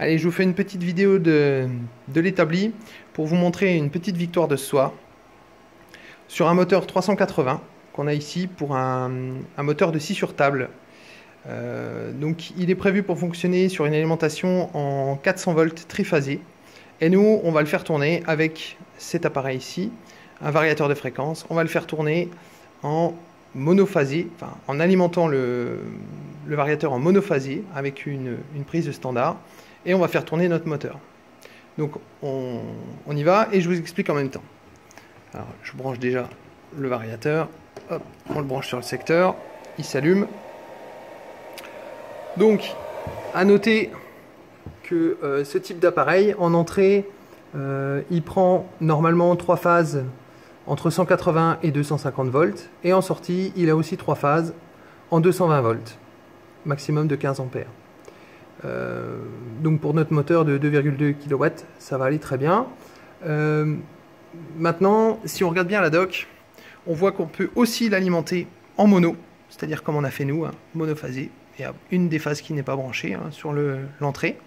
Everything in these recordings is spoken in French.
Allez, je vous fais une petite vidéo de l'établi pour vous montrer une petite victoire de ce soir sur un moteur 380 qu'on a ici pour un moteur de scie sur table. Donc il est prévu pour fonctionner sur une alimentation en 400 volts triphasé. Et nous, on va le faire tourner avec cet appareil ici, un variateur de fréquence. On va le faire tourner en monophasé, enfin en alimentant le variateur en monophasé avec une prise de standard. Et on va faire tourner notre moteur. Donc on y va et je vous explique en même temps. Alors je branche déjà le variateur, hop, on le branche sur le secteur, il s'allume. Donc à noter que ce type d'appareil en entrée il prend normalement 3 phases entre 180 et 250 volts et en sortie il a aussi 3 phases en 220 volts, maximum de 15 ampères. Donc pour notre moteur de 2,2 kW, ça va aller très bien. Maintenant, si on regarde bien la doc, on voit qu'on peut aussi l'alimenter en mono, c'est-à-dire comme on a fait nous, hein, monophasé. Il y a une des phases qui n'est pas branchée hein, sur l'entrée,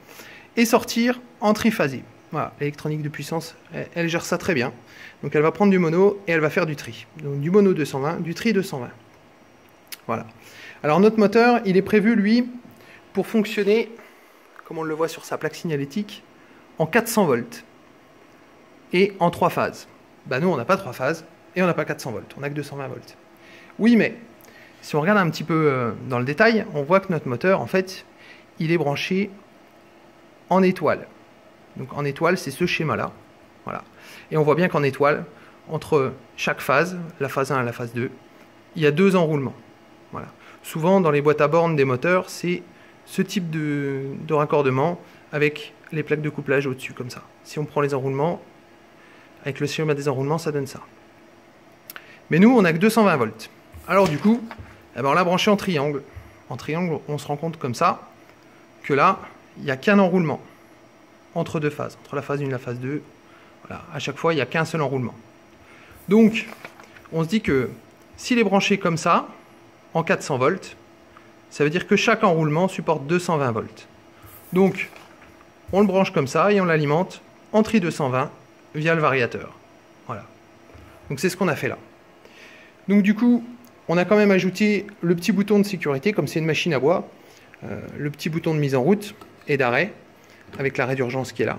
et sortir en triphasé. Voilà, l'électronique de puissance, elle gère ça très bien. Donc elle va prendre du mono et elle va faire du tri. Donc du mono 220, du tri 220. Voilà. Alors notre moteur, il est prévu, lui, pour fonctionner, comme on le voit sur sa plaque signalétique, en 400 volts et en 3 phases. Bah nous, on n'a pas 3 phases et on n'a pas 400 volts, on n'a que 220 volts. Oui, mais si on regarde un petit peu dans le détail, on voit que notre moteur, en fait, il est branché en étoile. Donc en étoile, c'est ce schéma-là. Voilà. Et on voit bien qu'en étoile, entre chaque phase, la phase 1 et la phase 2, il y a 2 enroulements. Voilà. Souvent, dans les boîtes à bornes des moteurs, c'est ce type de raccordement avec les plaques de couplage au-dessus, comme ça. Si on prend les enroulements, avec le schéma des enroulements, ça donne ça. Mais nous, on n'a que 220 volts. Alors du coup, eh ben, on l'a branché en triangle. En triangle, on se rend compte comme ça, que là, il n'y a qu'un enroulement entre 2 phases, entre la phase 1 et la phase 2. Voilà. À chaque fois, il n'y a qu'un seul enroulement. Donc, on se dit que s'il est branché comme ça, en 400 volts, ça veut dire que chaque enroulement supporte 220 volts. Donc, on le branche comme ça et on l'alimente en tri 220 via le variateur. Voilà. Donc c'est ce qu'on a fait là. Donc du coup, on a quand même ajouté le petit bouton de sécurité, comme c'est une machine à bois, le petit bouton de mise en route et d'arrêt, avec l'arrêt d'urgence qui est là.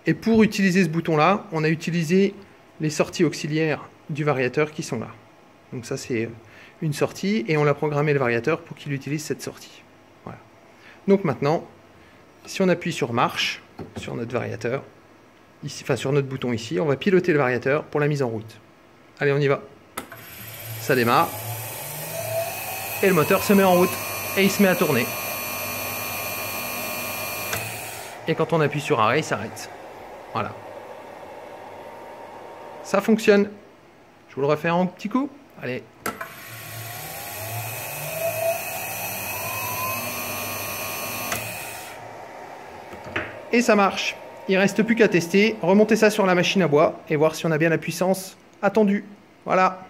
Et pour utiliser ce bouton-là, on a utilisé les sorties auxiliaires du variateur qui sont là. Donc ça c'est une sortie et on a programmé le variateur pour qu'il utilise cette sortie. Voilà. Donc maintenant, si on appuie sur marche, sur notre variateur, ici, enfin sur notre bouton ici, on va piloter le variateur pour la mise en route. Allez, on y va. Ça démarre. Et le moteur se met en route et il se met à tourner. Et quand on appuie sur arrêt, il s'arrête. Voilà. Ça fonctionne. Je vous le refais en petit coup. Allez. Et ça marche. Il ne reste plus qu'à tester, remonter ça sur la machine à bois et voir si on a bien la puissance attendue. Voilà.